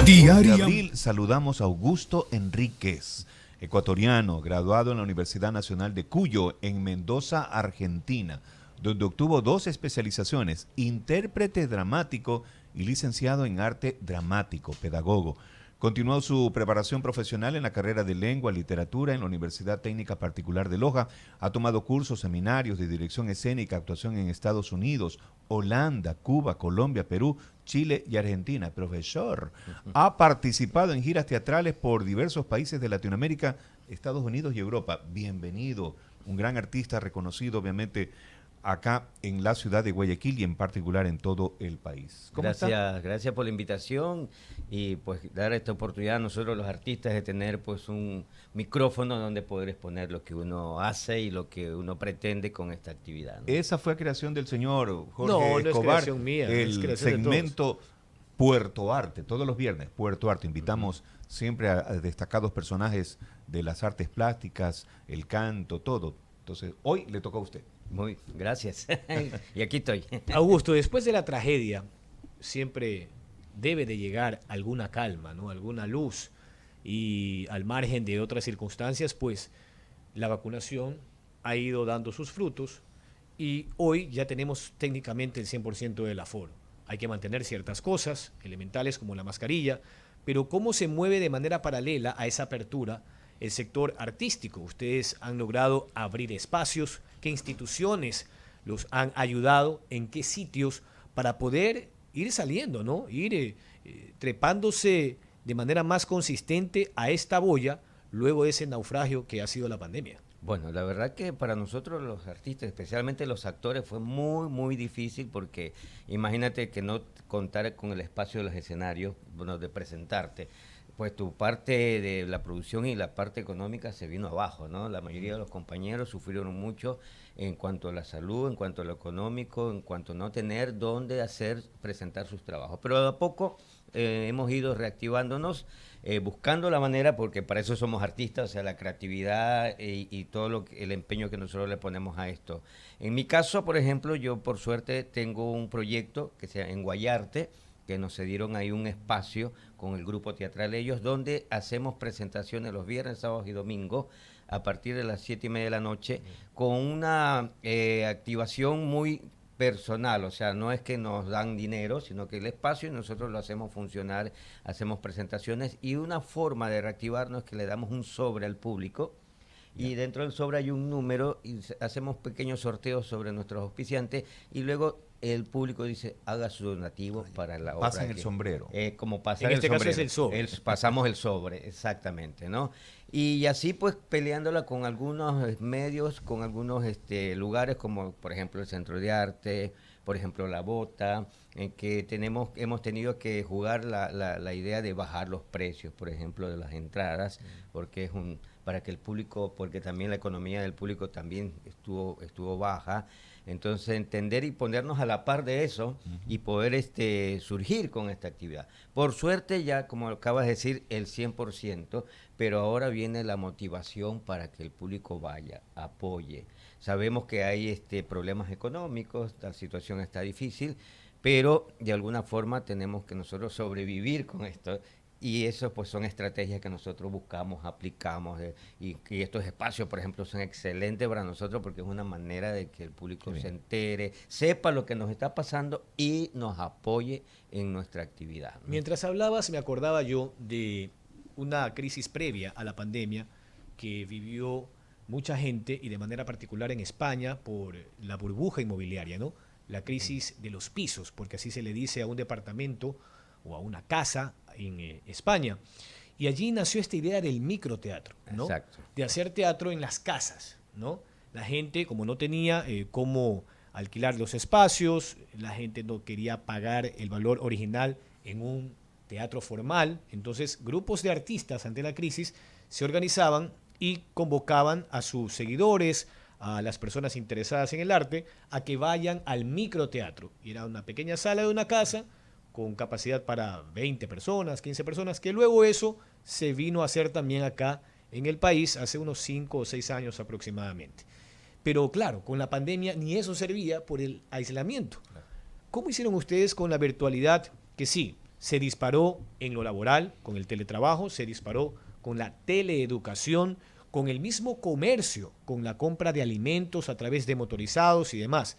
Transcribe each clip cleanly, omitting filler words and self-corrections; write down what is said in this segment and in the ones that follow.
Diario de abril saludamos a Augusto Enríquez, ecuatoriano, graduado en la Universidad Nacional de Cuyo, en Mendoza, Argentina, donde obtuvo 2 especializaciones, intérprete dramático y licenciado en arte dramático, pedagogo. Continuó su preparación profesional en la carrera de Lengua, Literatura en la Universidad Técnica Particular de Loja. Ha tomado cursos, seminarios de dirección escénica, actuación en Estados Unidos, Holanda, Cuba, Colombia, Perú, Chile y Argentina. Profesor, ha participado en giras teatrales por diversos países de Latinoamérica, Estados Unidos y Europa. Bienvenido, un gran artista reconocido obviamente acá en la ciudad de Guayaquil y en particular en todo el país. ¿Cómo está? Gracias por la invitación y pues dar esta oportunidad a nosotros los artistas de tener pues un micrófono donde poder exponer lo que uno hace y lo que uno pretende con esta actividad, ¿no? Esa fue creación del señor Jorge no Escobar, es creación mía, el es creación segmento Puerto Arte, todos los viernes, Puerto Arte. Invitamos siempre a destacados personajes de las artes plásticas, el canto, todo. Entonces, hoy le toca a usted. Muy, gracias. Y aquí estoy. Augusto, después de la tragedia, siempre debe de llegar alguna calma, ¿no? Alguna luz. Y al margen de otras circunstancias, pues la vacunación ha ido dando sus frutos y hoy ya tenemos técnicamente el 100% del aforo. Hay que mantener ciertas cosas elementales como la mascarilla, pero ¿cómo se mueve de manera paralela a esa apertura el sector artístico? Ustedes han logrado abrir espacios. ¿Qué instituciones los han ayudado? ¿En qué sitios? Para poder ir saliendo, ¿no? Ir trepándose de manera más consistente a esta boya luego de ese naufragio que ha sido la pandemia. Bueno, la verdad que para nosotros los artistas, especialmente los actores, fue muy, muy difícil porque imagínate que no contar con el espacio de los escenarios, bueno, de presentarte. Pues tu parte de la producción y la parte económica se vino abajo, ¿no? La mayoría de los compañeros sufrieron mucho en cuanto a la salud, en cuanto a lo económico, en cuanto a no tener dónde presentar sus trabajos. Pero de a poco hemos ido reactivándonos, buscando la manera, porque para eso somos artistas, o sea, la creatividad y todo el empeño que nosotros le ponemos a esto. En mi caso, por ejemplo, yo por suerte tengo un proyecto que se llama En Guayarte, que nos cedieron ahí un espacio con el grupo teatral Ellos, donde hacemos presentaciones los viernes, sábados y domingos a partir de las 7:30 de la noche, con una activación muy personal, o sea, no es que nos dan dinero, sino que el espacio y nosotros lo hacemos funcionar, hacemos presentaciones y una forma de reactivarnos es que le damos un sobre al público. Y dentro del sobre hay un número y hacemos pequeños sorteos sobre nuestros auspiciantes y luego el público dice, haga su donativo para la obra. Pasan el sombrero. Como pasar en este el sombrero. caso es el sobre. Pasamos el sobre, exactamente, ¿no? Y así pues peleándola con algunos medios, con algunos lugares como por ejemplo el Centro de Arte, por ejemplo La Bota, en que hemos tenido que jugar la idea de bajar los precios, por ejemplo, de las entradas, porque para que el público, porque también la economía del público también estuvo baja. Entonces entender y ponernos a la par de eso y poder surgir con esta actividad. Por suerte ya, como acabas de decir, el 100%, pero ahora viene la motivación para que el público vaya, apoye. Sabemos que hay problemas económicos, la situación está difícil, pero de alguna forma tenemos que nosotros sobrevivir con esto. Y eso pues son estrategias que nosotros buscamos, aplicamos y estos espacios, por ejemplo, son excelentes para nosotros porque es una manera de que el público se entere, sepa lo que nos está pasando y nos apoye en nuestra actividad, ¿no? Mientras hablabas me acordaba yo de una crisis previa a la pandemia que vivió mucha gente y de manera particular en España por la burbuja inmobiliaria, ¿no? La crisis de los pisos, porque así se le dice a un departamento o a una casa en España. Y allí nació esta idea del microteatro, ¿no? Exacto. De hacer teatro en las casas, ¿no? La gente, como no tenía cómo alquilar los espacios, la gente no quería pagar el valor original en un teatro formal, entonces grupos de artistas ante la crisis se organizaban y convocaban a sus seguidores, a las personas interesadas en el arte, a que vayan al microteatro. Y era una pequeña sala de una casa con capacidad para 20 personas, 15 personas, que luego eso se vino a hacer también acá en el país hace unos 5 o 6 años aproximadamente. Pero claro, con la pandemia ni eso servía por el aislamiento. ¿Cómo hicieron ustedes con la virtualidad? Que sí, se disparó en lo laboral, con el teletrabajo, se disparó con la teleeducación, con el mismo comercio, con la compra de alimentos a través de motorizados y demás.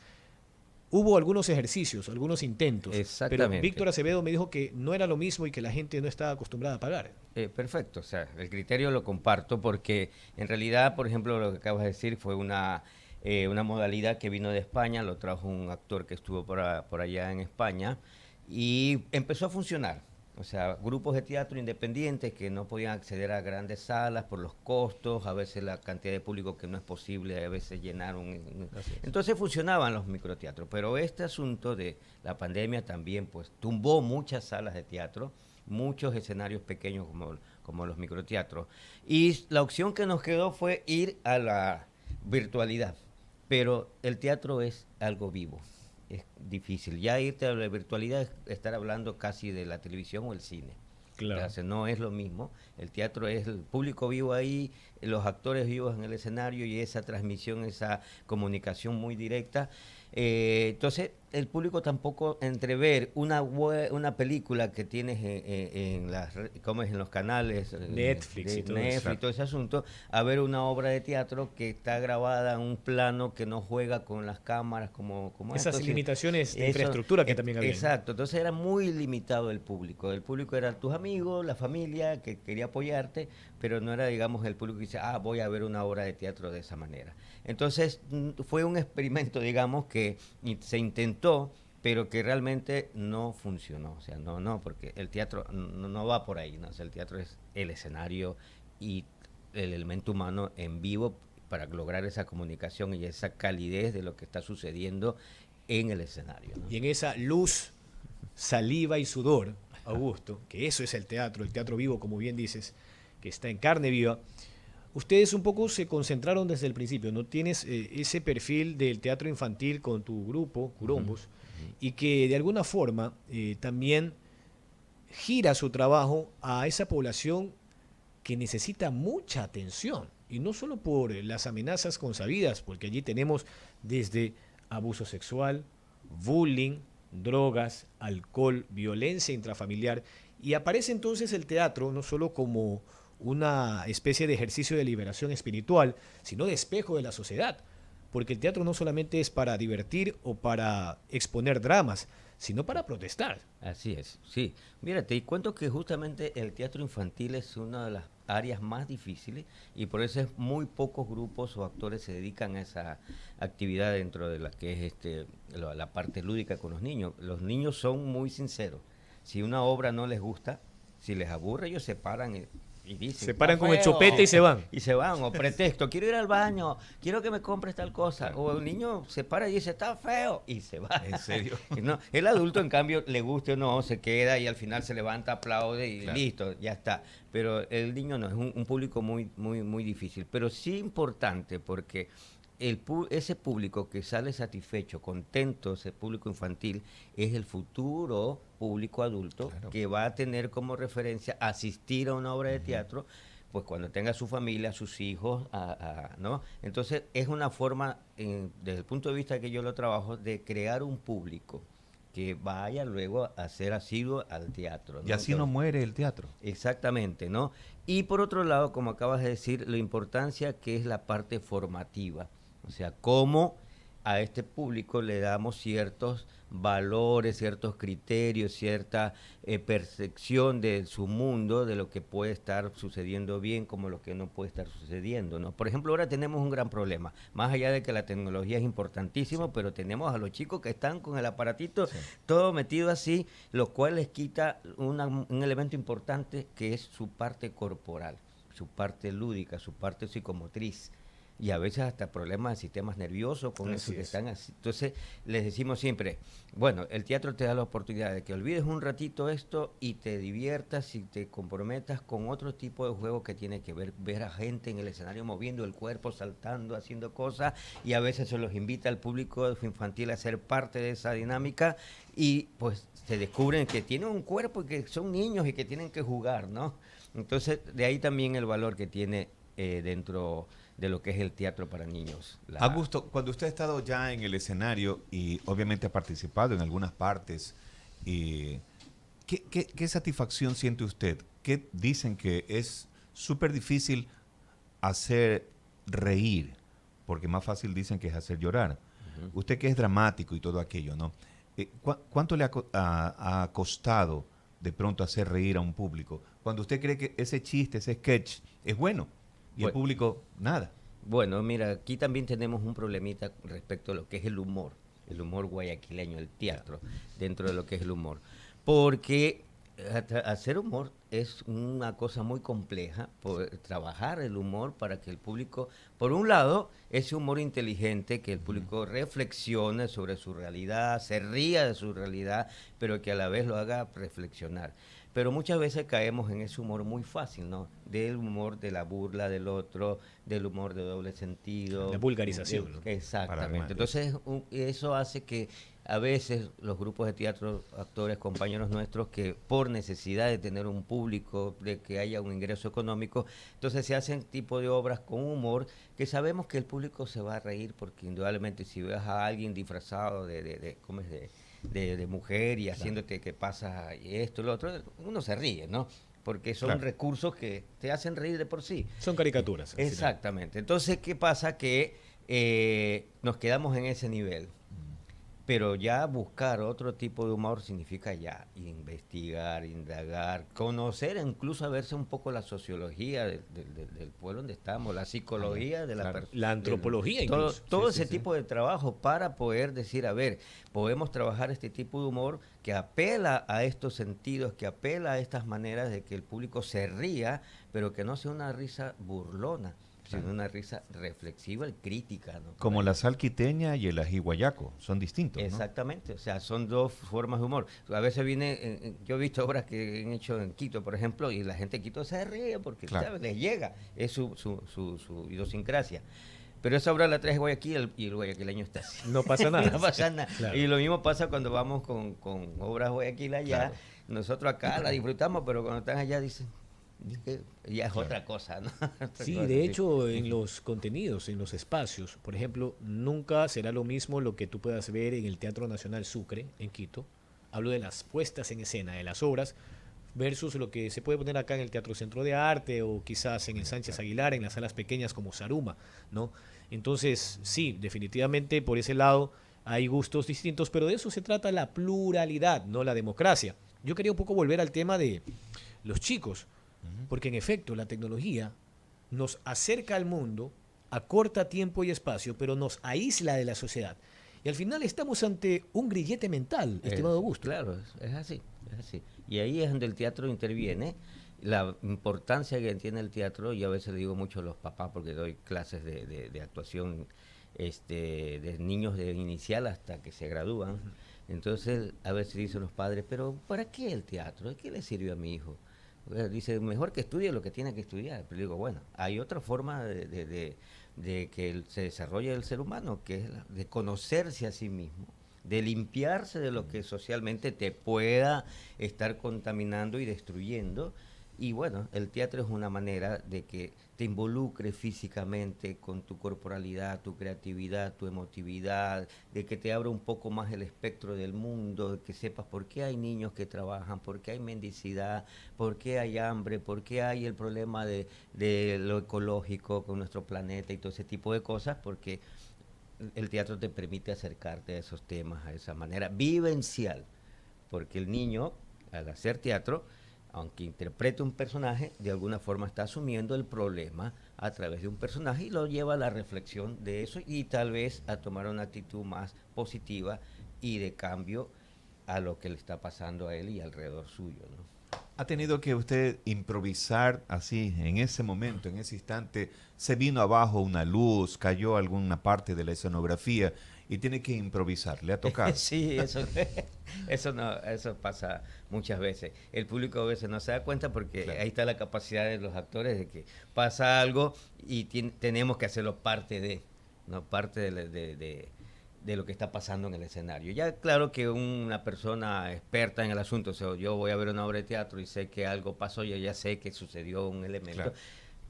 Hubo algunos ejercicios, algunos intentos, pero Víctor Acevedo me dijo que no era lo mismo y que la gente no estaba acostumbrada a pagar. Perfecto, o sea, el criterio lo comparto porque en realidad, por ejemplo, lo que acabas de decir fue una modalidad que vino de España, lo trajo un actor que estuvo por allá en España y empezó a funcionar. O sea, grupos de teatro independientes que no podían acceder a grandes salas por los costos, a veces la cantidad de público que no es posible, a veces llenaron. Entonces funcionaban los microteatros, pero este asunto de la pandemia también pues tumbó muchas salas de teatro, muchos escenarios pequeños como los microteatros. Y la opción que nos quedó fue ir a la virtualidad, pero el teatro es algo vivo. Es difícil. Ya irte a la virtualidad es estar hablando casi de la televisión o el cine. Claro. Entonces, no es lo mismo. El teatro es el público vivo ahí, los actores vivos en el escenario y esa transmisión, esa comunicación muy directa. Entonces, el público tampoco entrever una película que tienes en los canales Netflix y todo ese asunto, a ver una obra de teatro que está grabada en un plano que no juega con las cámaras como esas esto. limitaciones de infraestructura que también había. Exacto, entonces era muy limitado el público eran tus amigos, la familia que quería apoyarte, pero no era, digamos, el público que dice, voy a ver una obra de teatro de esa manera. Entonces fue un experimento, digamos, que se intentó, pero que realmente no funcionó. O sea, no, porque el teatro no va por ahí, ¿no? O sea, el teatro es el escenario y el elemento humano en vivo para lograr esa comunicación y esa calidez de lo que está sucediendo en el escenario, ¿no? Y en esa luz, saliva y sudor, Augusto, que eso es el teatro vivo, como bien dices, que está en carne viva. Ustedes un poco se concentraron desde el principio, ¿no? Tienes ese perfil del teatro infantil con tu grupo, Curombos, y que de alguna forma también gira su trabajo a esa población que necesita mucha atención, y no solo por las amenazas consabidas, porque allí tenemos desde abuso sexual, bullying, drogas, alcohol, violencia intrafamiliar, y aparece entonces el teatro no solo como una especie de ejercicio de liberación espiritual, sino de espejo de la sociedad, porque el teatro no solamente es para divertir o para exponer dramas, sino para protestar. Así es, sí. Mira, te cuento que justamente el teatro infantil es una de las áreas más difíciles y por eso muy pocos grupos o actores se dedican a esa actividad dentro de la que es la parte lúdica con los niños. Los niños son muy sinceros. Si una obra no les gusta, si les aburre, ellos se paran y dicen, se paran con el chopete y se van. Y se van, o pretexto, quiero ir al baño, quiero que me compres tal cosa. O el niño se para y dice, está feo, y se va. ¿En serio? No, el adulto, en cambio, le guste o no, se queda y al final se levanta, aplaude y listo, ya está. Pero el niño no, es un público muy, muy, muy difícil. Pero sí importante porque ese público que sale satisfecho, contento, ese público infantil, es el futuro público adulto que va a tener como referencia asistir a una obra de teatro, pues cuando tenga su familia, sus hijos, ¿no? Entonces es una forma, desde el punto de vista que yo lo trabajo, de crear un público que vaya luego a ser asiduo al teatro, ¿no? Y así no muere el teatro. Exactamente, ¿no? Y por otro lado, como acabas de decir, la importancia que es la parte formativa. O sea, cómo a este público le damos ciertos valores, ciertos criterios, cierta percepción de su mundo, de lo que puede estar sucediendo bien, como lo que no puede estar sucediendo, ¿no? Por ejemplo, ahora tenemos un gran problema, más allá de que la tecnología es importantísima, pero tenemos a los chicos que están con el aparatito todo metido así, lo cual les quita un elemento importante que es su parte corporal, su parte lúdica, su parte psicomotriz. Y a veces hasta problemas de sistemas nerviosos con eso que están así. Entonces, les decimos siempre, bueno, el teatro te da la oportunidad de que olvides un ratito esto y te diviertas y te comprometas con otro tipo de juego que tiene que ver a gente en el escenario moviendo el cuerpo, saltando, haciendo cosas, y a veces se los invita al público infantil a ser parte de esa dinámica y pues se descubren que tienen un cuerpo y que son niños y que tienen que jugar, ¿no? Entonces, de ahí también el valor que tiene dentro de lo que es el teatro para niños. Augusto, cuando usted ha estado ya en el escenario y obviamente ha participado en algunas partes, ¿Qué satisfacción siente usted? ¿Qué dicen que es súper difícil hacer reír? Porque más fácil dicen que es hacer llorar. Usted que es dramático y todo aquello, ¿no? ¿Cuánto le ha costado de pronto hacer reír a un público? Cuando usted cree que ese chiste, ese sketch es bueno y el público nada. Bueno, mira, aquí también tenemos un problemita respecto a lo que es el humor guayaquileño, el teatro, dentro de lo que es el humor. Porque hacer humor es una cosa muy compleja, trabajar el humor para que el público, por un lado, ese humor inteligente, que el público reflexione sobre su realidad, se ría de su realidad, pero que a la vez lo haga reflexionar. Pero muchas veces caemos en ese humor muy fácil, ¿no? Del humor de la burla del otro, del humor de doble sentido. La vulgarización, ¿no? Exactamente. Entonces, eso hace que a veces los grupos de teatro, actores, compañeros nuestros, que por necesidad de tener un público, de que haya un ingreso económico, entonces se hacen tipo de obras con humor que sabemos que el público se va a reír, porque indudablemente si ves a alguien disfrazado ¿cómo es? De mujer y haciéndote que pasa esto y lo otro, uno se ríe, ¿no? Porque son recursos que te hacen reír de por sí. Son caricaturas. Exactamente. Entonces, ¿qué pasa? Que nos quedamos en ese nivel. Pero ya buscar otro tipo de humor significa ya investigar, indagar, conocer, incluso a verse un poco la sociología del pueblo donde estamos, la psicología de la antropología incluso. Todo ese tipo de trabajo para poder decir, a ver, podemos trabajar este tipo de humor que apela a estos sentidos, que apela a estas maneras de que el público se ría, pero que no sea una risa burlona, sino una risa reflexiva y crítica, ¿no? Como la sal quiteña y el ají guayaco, son distintos, ¿no? Exactamente, o sea, son dos formas de humor. A veces yo he visto obras que han hecho en Quito, por ejemplo, y la gente de Quito se ríe porque, ¿sabes? Les llega, es su idiosincrasia. Pero esa obra la trae Guayaquil y el guayaquileño está así. No pasa nada. No pasa nada. Claro. Y lo mismo pasa cuando vamos con obras Guayaquil allá. Claro. Nosotros acá la disfrutamos, pero cuando están allá dicen... ya es otra cosa, ¿no? Sí, de hecho, en los contenidos, en los espacios, por ejemplo, nunca será lo mismo lo que tú puedas ver en el Teatro Nacional Sucre, en Quito. Hablo de las puestas en escena, de las obras, versus lo que se puede poner acá en el Teatro Centro de Arte o quizás en el Sánchez Aguilar, en las salas pequeñas como Saruma, ¿no? Entonces, sí, definitivamente por ese lado hay gustos distintos, pero de eso se trata la pluralidad, no la democracia. Yo quería un poco volver al tema de los chicos, porque en efecto la tecnología nos acerca al mundo, acorta tiempo y espacio, pero nos aísla de la sociedad. Y al final estamos ante un grillete mental, estimado Augusto. Claro, es así, es así. Y ahí es donde el teatro interviene, la importancia que tiene el teatro. Y a veces le digo mucho a los papás, porque doy clases de actuación de niños de inicial hasta que se gradúan. Entonces a veces dicen los padres, pero ¿para qué el teatro? ¿Qué le sirve a mi hijo? Dice, mejor que estudie lo que tiene que estudiar. Pero digo, bueno, hay otra forma de que se desarrolle el ser humano, que es de conocerse a sí mismo, de limpiarse de lo que socialmente te pueda estar contaminando y destruyendo. Y bueno, el teatro es una manera de que te involucres físicamente con tu corporalidad, tu creatividad, tu emotividad, de que te abra un poco más el espectro del mundo, de que sepas por qué hay niños que trabajan, por qué hay mendicidad, por qué hay hambre, por qué hay el problema de lo ecológico con nuestro planeta y todo ese tipo de cosas, porque el teatro te permite acercarte a esos temas, a esa manera vivencial, porque el niño, al hacer teatro, aunque interprete un personaje, de alguna forma está asumiendo el problema a través de un personaje y lo lleva a la reflexión de eso y tal vez a tomar una actitud más positiva y de cambio a lo que le está pasando a él y alrededor suyo, ¿no? ¿Ha tenido que usted improvisar así, en ese momento, en ese instante, se vino abajo una luz, cayó alguna parte de la escenografía y tiene que improvisar? ¿Le ha tocado? Sí, eso pasa muchas veces. El público a veces no se da cuenta porque claro, ahí está la capacidad de los actores de que pasa algo y tenemos que hacerlo parte de, ¿no? Parte de lo que está pasando en el escenario. Ya claro que una persona experta en el asunto, o sea, yo voy a ver una obra de teatro y sé que algo pasó, yo ya sé que sucedió un elemento, claro,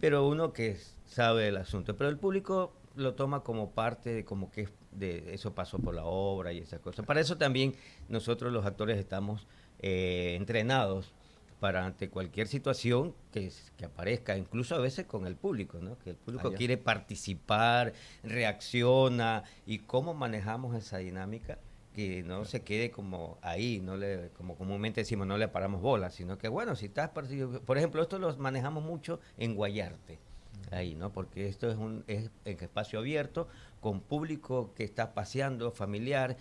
pero uno que sabe del asunto, pero el público lo toma como parte, como que de eso pasó por la obra y esas cosas. Para eso también nosotros los actores estamos entrenados para ante cualquier situación que aparezca, incluso a veces con el público, ¿no? Que el público quiere participar, reacciona, y cómo manejamos esa dinámica, que no se quede como ahí, como comúnmente decimos, no le paramos bola, sino que bueno, si estás por ejemplo, esto lo manejamos mucho en Guayarte, ahí, ¿no? Porque esto es en espacio abierto, con público que está paseando, familiar,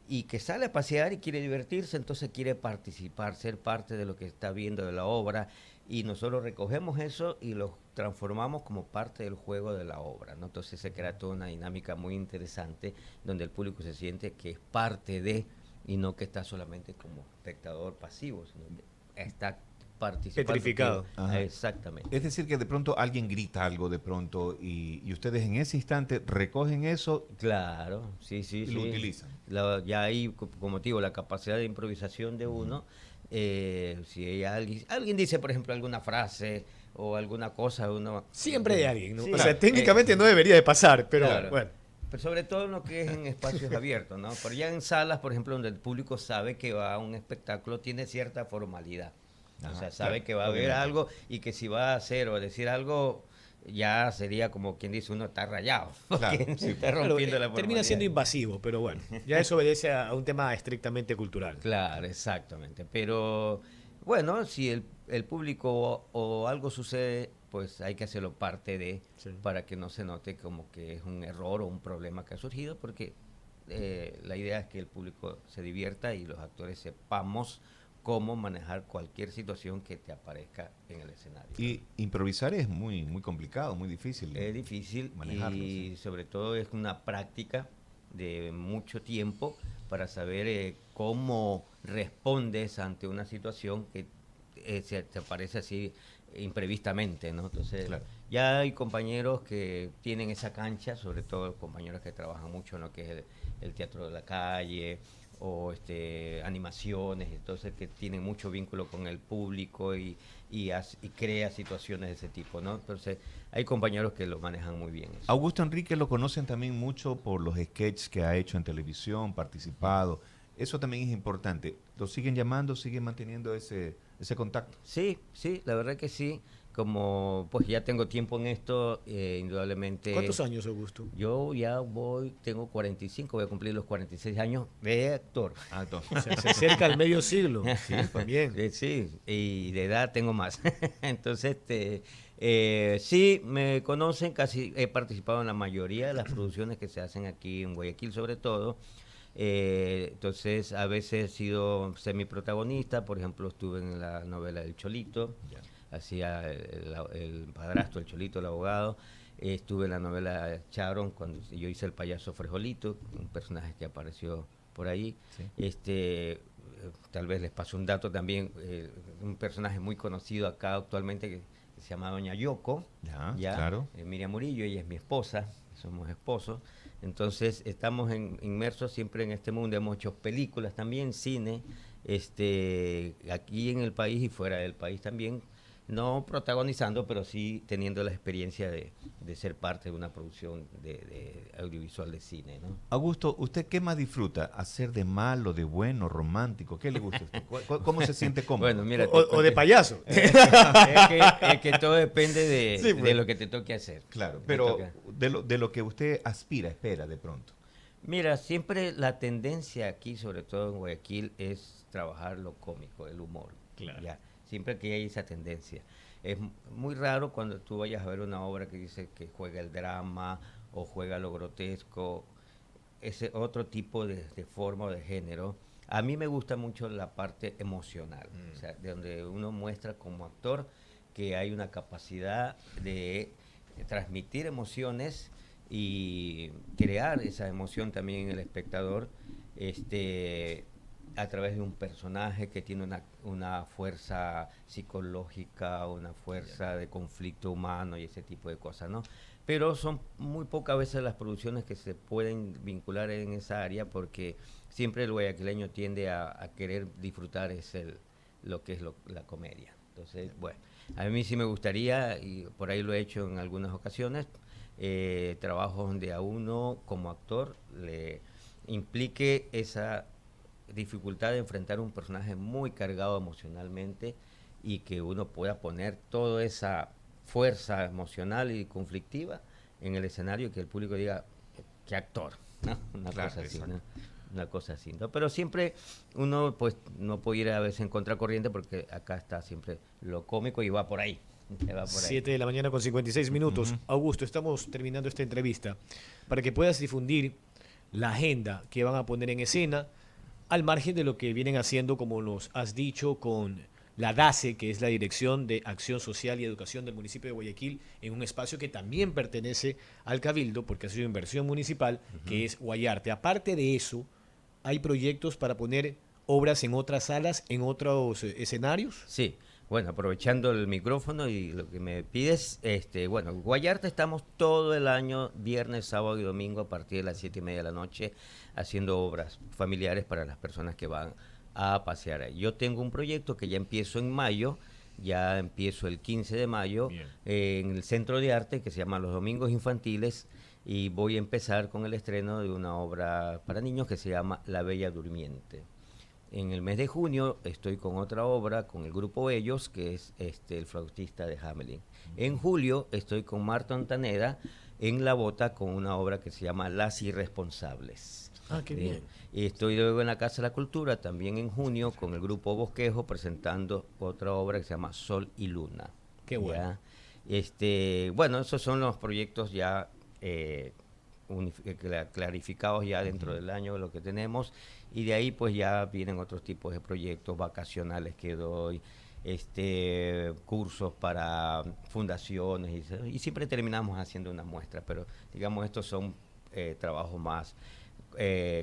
y que sale a pasear y quiere divertirse, entonces quiere participar, ser parte de lo que está viendo de la obra, y nosotros recogemos eso y lo transformamos como parte del juego de la obra, ¿no? Entonces se crea toda una dinámica muy interesante donde el público se siente que es parte de, y no que está solamente como espectador pasivo, sino que está participando. Petrificado. Exactamente. Es decir, que de pronto alguien grita algo de pronto y ustedes en ese instante recogen eso. Claro, sí, sí, y sí. lo utilizan. Ya ahí, como te digo, la capacidad de improvisación de uno, si alguien dice, por ejemplo, alguna frase o alguna cosa, uno... Siempre hay alguien, ¿no? Sí, O sea, técnicamente no debería de pasar, pero claro. bueno. Pero sobre todo en lo que es en espacios abiertos, ¿no? Pero ya en salas, por ejemplo, donde el público sabe que va a un espectáculo, tiene cierta formalidad. Ajá, o sea, sabe claro, que va a haber obviamente. algo, y que si va a hacer o a decir algo, ya sería como quien dice, uno está rayado. Claro, Porque sí. está Claro, rompiendo la termina formalidad. siendo invasivo, pero bueno, ya eso obedece a un tema estrictamente cultural. Claro, exactamente. Pero bueno, si el público o algo sucede, pues hay que hacerlo parte de, Sí. para que no se note como que es un error o un problema que ha surgido, porque la idea es que el público se divierta y los actores sepamos cómo manejar cualquier situación que te aparezca en el escenario. Y improvisar es muy, muy complicado, muy difícil. Es difícil manejarlo, y sí. sobre todo es una práctica de mucho tiempo para saber cómo respondes ante una situación que se te aparece así imprevistamente, ¿no? Entonces, Claro. ya hay compañeros que tienen esa cancha, sobre todo compañeros que trabajan mucho en lo que es el teatro de la calle o animaciones, entonces que tienen mucho vínculo con el público y crea situaciones de ese tipo, ¿no? Entonces, hay compañeros que lo manejan muy bien. Eso. Augusto Enrique lo conocen también mucho por los sketches que ha hecho en televisión, participado. Eso también es importante. ¿Lo siguen llamando, siguen manteniendo ese contacto? Sí, sí, la verdad que sí. Como pues ya tengo tiempo en esto, indudablemente... ¿Cuántos años, Augusto? Yo ya tengo 45, voy a cumplir los 46 años de actor. Ah, entonces. O sea, se acerca al medio siglo. Sí, también. Sí, y de edad tengo más. Entonces, sí, me conocen, casi he participado en la mayoría de las producciones que se hacen aquí en Guayaquil, sobre todo. Entonces, a veces he sido semiprotagonista, por ejemplo, estuve en la novela El Cholito, Ya. hacía el padrastro, el Cholito, el abogado. Estuve en la novela Charon, cuando yo hice el payaso Frejolito, un personaje que apareció por ahí. Sí. Tal vez les paso un dato también, un personaje muy conocido acá actualmente que se llama Doña Yoko, Ya, claro. Miriam Murillo, ella es mi esposa, somos esposos. Entonces estamos inmersos siempre en este mundo, hemos hecho películas también, cine, aquí en el país y fuera del país también, no protagonizando, pero sí teniendo la experiencia de ser parte de una producción de audiovisual de cine, ¿no? Augusto, ¿usted qué más disfruta? ¿Hacer de malo, de bueno, romántico? ¿Qué le gusta a usted? ¿Cómo se siente cómodo? Bueno, mira, O de payaso. es que todo depende Sí, pues. de lo que te toque hacer. Claro, Me pero toca. de lo que usted aspira, espera de pronto. Mira, siempre la tendencia aquí, sobre todo en Guayaquil, es trabajar lo cómico, el humor. Claro. Ya, siempre que hay esa tendencia. Es muy raro cuando tú vayas a ver una obra que dice que juega el drama o juega lo grotesco, ese otro tipo de forma o de género. A mí me gusta mucho la parte emocional, o sea, de donde uno muestra como actor que hay una capacidad de transmitir emociones y crear esa emoción también en el espectador, a través de un personaje que tiene una fuerza psicológica, una fuerza de conflicto humano y ese tipo de cosas, ¿no? Pero son muy pocas veces las producciones que se pueden vincular en esa área, porque siempre el guayaquileño tiende a querer disfrutar lo que es la comedia. Entonces, bueno, a mí sí me gustaría, y por ahí lo he hecho en algunas ocasiones, trabajos donde a uno como actor le implique esa dificultad de enfrentar un personaje muy cargado emocionalmente y que uno pueda poner toda esa fuerza emocional y conflictiva en el escenario y que el público diga, qué actor, ¿no? Una Claro, cosa así, exacto. ¿no? Una cosa así, ¿no? Pero siempre uno pues no puede ir a veces en contracorriente porque acá está siempre lo cómico y va por ahí. Va por ahí. 7 de la mañana con 56 minutos. Augusto, estamos terminando esta entrevista para que puedas difundir la agenda que van a poner en escena al margen de lo que vienen haciendo, como nos has dicho, con la DACE, que es la Dirección de Acción Social y Educación del municipio de Guayaquil, en un espacio que también pertenece al Cabildo, porque ha sido inversión municipal, que es Guayarte. Aparte de eso, ¿hay proyectos para poner obras en otras salas, en otros escenarios? Sí, bueno, aprovechando el micrófono y lo que me pides, bueno, Guayarte estamos todo el año, viernes, sábado y domingo a partir de las 7:30 de la noche, haciendo obras familiares para las personas que van a pasear ahí. Yo tengo un proyecto que ya empiezo en mayo, ya empiezo el 15 de mayo Bien. en el Centro de Arte que se llama Los Domingos Infantiles y voy a empezar con el estreno de una obra para niños que se llama La Bella Durmiente. En el mes de junio estoy con otra obra con el grupo Ellos, que es el flautista de Hamelin. En julio estoy con Marta Ontaneda en La Bota con una obra que se llama Las Irresponsables. Ah, qué bien. Y estoy luego en la Casa de la Cultura también en junio con el grupo Bosquejo presentando otra obra que se llama Sol y Luna. Qué bueno. ¿Ya? Bueno, esos son los proyectos ya clarificados ya dentro del año lo que tenemos y de ahí pues ya vienen otros tipos de proyectos vacacionales que doy, cursos para fundaciones y siempre terminamos haciendo una muestra, pero digamos estos son trabajos más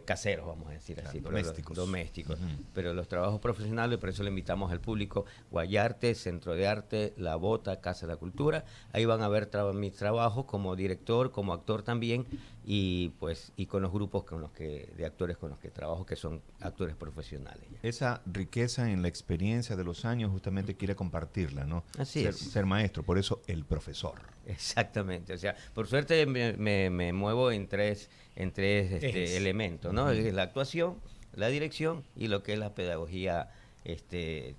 caseros, vamos a decir así, pero domésticos. domésticos. Ujú. Pero los trabajos profesionales, por eso le invitamos al público, Guayarte, Centro de Arte, La Bota, Casa de la Cultura, ahí van a ver mis trabajos como director, como actor también, y pues y con los grupos de actores con los que trabajo, que son actores profesionales. Esa riqueza en la experiencia de los años justamente quiere compartirla, ¿no? Así es. Ser maestro, por eso el profesor. Exactamente, o sea, por suerte me muevo en tres elementos, ¿no? Es la actuación, la dirección y lo que es la pedagogía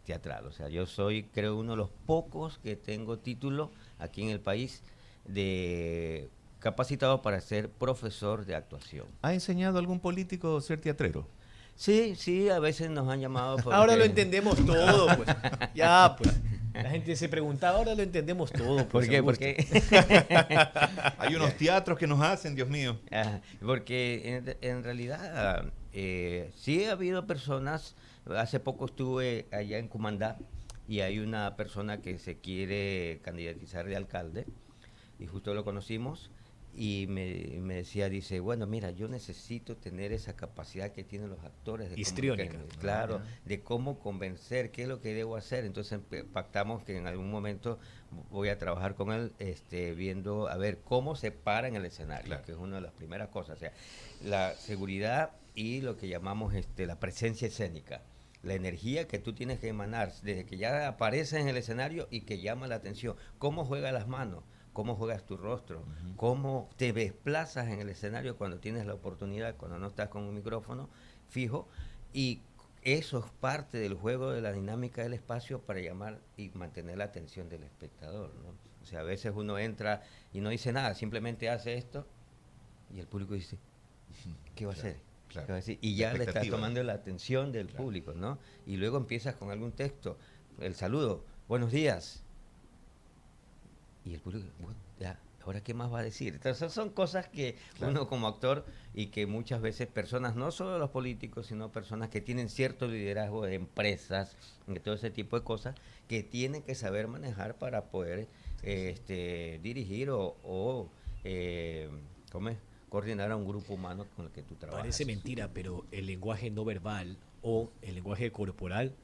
teatral. O sea, yo soy, creo, uno de los pocos que tengo título aquí en el país de capacitado para ser profesor de actuación. ¿Ha enseñado a algún político a ser teatrero? Sí, a veces nos han llamado. Ahora lo entendemos todo, pues. Ya, pues. La gente se preguntaba, ahora lo entendemos todo. ¿Por Pues, qué? Augusto. Hay unos teatros que nos hacen, Dios mío. Porque en realidad sí ha habido personas, hace poco estuve allá en Cumandá y hay una persona que se quiere candidatizar de alcalde y justo lo conocimos y me decía, dice, bueno, mira, yo necesito tener esa capacidad que tienen los actores de Histriónica. claro, de cómo convencer, qué es lo que debo hacer. Entonces pactamos que en algún momento voy a trabajar con él viendo a ver cómo se para en el escenario, Claro. que es una de las primeras cosas, o sea, la seguridad y lo que llamamos la presencia escénica. La energía que tú tienes que emanar desde que ya apareces en el escenario y que llama la atención. Cómo juegas las manos, cómo juegas tu rostro, cómo te desplazas en el escenario cuando tienes la oportunidad, cuando no estás con un micrófono fijo. Y eso es parte del juego de la dinámica del espacio para llamar y mantener la atención del espectador, ¿no? O sea, a veces uno entra y no dice nada, simplemente hace esto y el público dice, ¿qué va a hacer? Claro. ¿Qué va a decir? Y La ya le estás expectativa, tomando ¿no? la atención del Claro. público, ¿no? Y luego empiezas con algún texto, el saludo, buenos días. Y el público, bueno, ya, ¿ahora qué más va a decir? Entonces son cosas que Claro. uno como actor y que muchas veces personas, no solo los políticos, sino personas que tienen cierto liderazgo de empresas, de todo ese tipo de cosas, que tienen que saber manejar para poder dirigir o ¿cómo es? Coordinar a un grupo humano con el que tú trabajas. Parece mentira, pero el lenguaje no verbal o el lenguaje corporal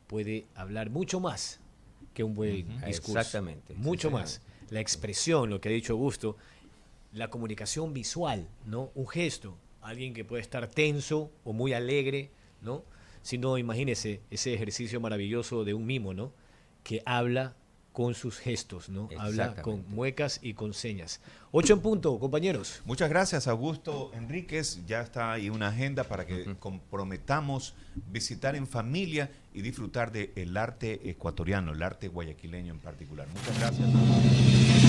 puede hablar mucho más que un buen discurso. Exactamente. Mucho Sí, señor. más. La expresión, lo que ha dicho Augusto, la comunicación visual, ¿no? Un gesto, alguien que puede estar tenso o muy alegre, ¿no? Si no, imagínese ese ejercicio maravilloso de un mimo, ¿no? Que habla con sus gestos, ¿no? Habla con Exactamente. muecas y con señas. 8 en punto, compañeros. Muchas gracias, Augusto Enríquez. Ya está ahí una agenda para que comprometamos visitar en familia y disfrutar del arte ecuatoriano, el arte guayaquileño en particular. Muchas gracias.